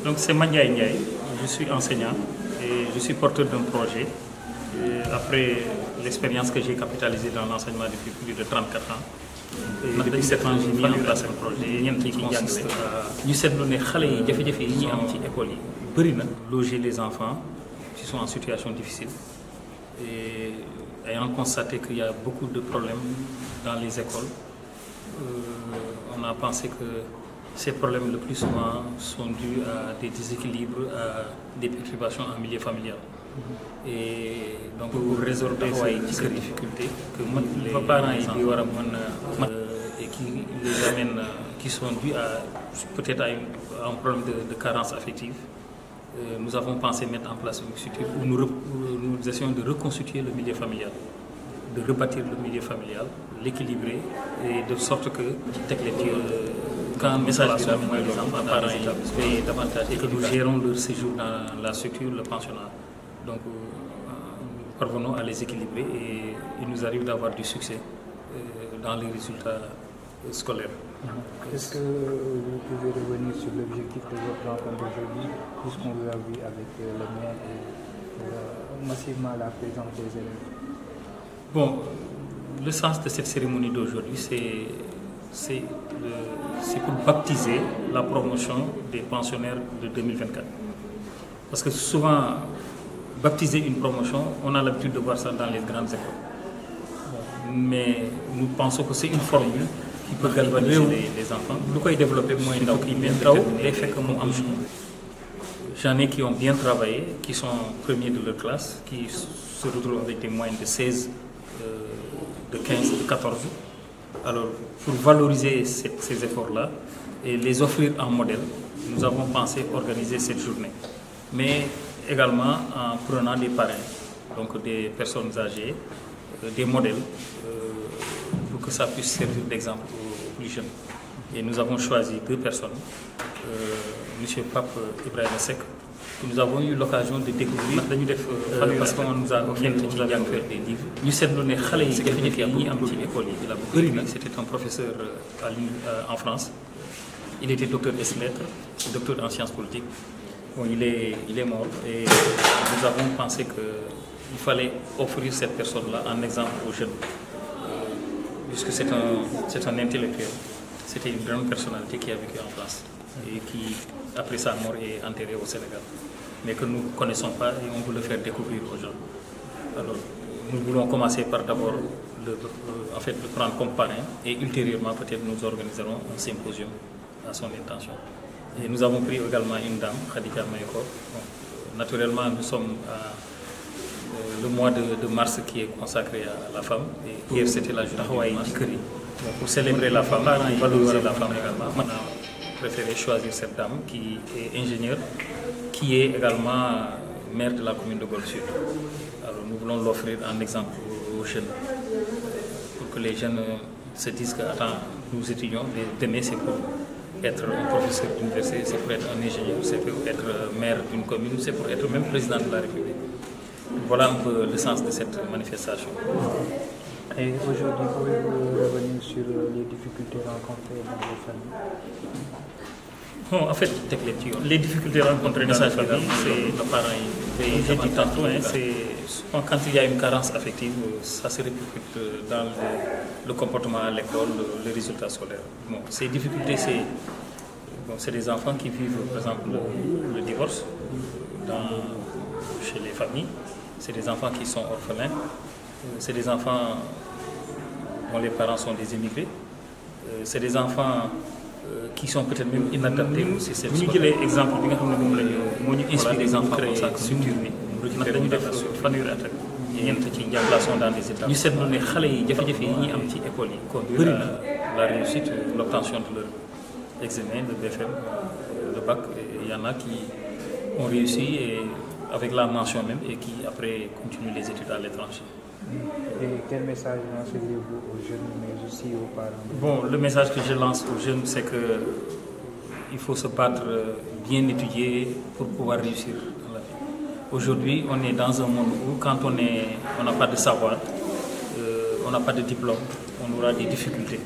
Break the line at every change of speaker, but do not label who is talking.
Donc c'est Mandiaye Ndiaye, je suis enseignant et je suis porteur d'un projet. Et après l'expérience que j'ai capitalisée dans l'enseignement depuis plus de 34 ans, et depuis 7 ans j'ai mis en place un projet qui consiste à ñu seetlu ne xale yi jafe-jafe yi ñuy am ci école yi bëri na loger les enfants qui sont en situation difficile et ayant constaté qu'il y a beaucoup de problèmes dans les écoles, on a pensé que ces problèmes le plus souvent sont dus à des déséquilibres, à des perturbations en milieu familial. Et donc pour résoudre ces difficultés que les parents et qui les amènent, qui sont dus à peut-être à un problème de carence affective, nous avons pensé mettre en place une structure où nous essayons de reconstituer le milieu familial, de rebâtir le milieu familial, l'équilibrer et de sorte que quand un message est donné les enfants parents et davantage et que nous gérons leur séjour dans la structure, le pensionnat. Donc parvenons à les équilibrer et il nous arrive d'avoir du succès dans les résultats scolaires.
Est-ce que vous pouvez revenir sur l'objectif de votre rencontre aujourd'hui, puisqu'on vous a vu avec le maire et massivement la présence des élèves?
Bon, le sens de cette cérémonie d'aujourd'hui, c'est pour baptiser la promotion des pensionnaires de 2024. Parce que souvent, baptiser une promotion, on a l'habitude de voir ça dans les grandes écoles. Mais nous pensons que c'est une formule qui peut galvaniser les enfants. Nous pouvons développer moins l'effet que nous avons. J'en ai qui ont bien travaillé, qui sont premiers de leur classe, qui se retrouvent avec des moyennes de 16, de 15, de 14. Alors, pour valoriser ces efforts-là et les offrir en modèle, nous avons pensé organiser cette journée. Mais également en prenant des parrains, donc des personnes âgées, des modèles, pour que ça puisse servir d'exemple aux plus jeunes. Et nous avons choisi 2 personnes, M. Pape Ibrahim Sek, que nous avons eu l'occasion de découvrir parce qu'on nous a offert des livres. Nous savons que c'était un professeur en France. Il était docteur S-lettres, docteur en sciences politiques. Bon, il est mort et nous avons pensé qu'il fallait offrir cette personne-là en exemple aux jeunes. Puisque c'est un intellectuel. C'était une grande personnalité qui a vécu en France et qui, après sa mort, est enterrée au Sénégal. Mais que nous ne connaissons pas et on veut le faire découvrir aux gens. Alors, nous voulons commencer par d'abord le prendre comme parrain et ultérieurement peut-être nous organiserons un symposium à son intention. Et nous avons pris également une dame, Khadija Mayko. Bon, naturellement, nous sommes à le mois de mars qui est consacré à la femme. Et hier, c'était la journée de mars. Pour célébrer la femme et valoriser la femme également, on a préféré choisir cette dame qui est ingénieure, qui est également maire de la commune de Golfe Sud. Alors nous voulons l'offrir en exemple aux jeunes, pour que les jeunes se disent que attends, nous étudions, demain c'est pour être un professeur d'université, c'est pour être un ingénieur, c'est pour être maire d'une commune, c'est pour être même président de la République. Voilà un peu le sens de cette manifestation.
Et aujourd'hui, pouvez-vous revenir sur les difficultés rencontrées dans vos familles?
Bon, en fait, les difficultés rencontrées dans la famille, c'est le parent. J'ai dit tantôt, quand il y a une carence affective, ça se répercute dans le comportement à l'école, les résultats scolaires. Bon, ces difficultés, c'est des enfants qui vivent, par exemple, le divorce chez les familles. C'est des enfants qui sont orphelins. C'est des enfants dont les parents sont des immigrés. C'est des enfants qui sont peut-être même inadaptés au système scolaire. Nous avons l'exemple de inspiré des enfants comme ça, structure. Nous avons dans des états. Nous savons que les enfants conduisent à la réussite, l'obtention de leur examen, le BFM, le bac. Il y en a qui ont réussi avec la mention même et qui après continuent les études à l'étranger.
Et quel message lancez-vous aux jeunes, mais aussi aux parents?
Bon, le message que je lance aux jeunes, c'est qu'il faut se battre, bien étudier pour pouvoir réussir dans la vie. Aujourd'hui, on est dans un monde où quand on n'a pas de savoir, on n'a pas de diplôme, on aura des difficultés.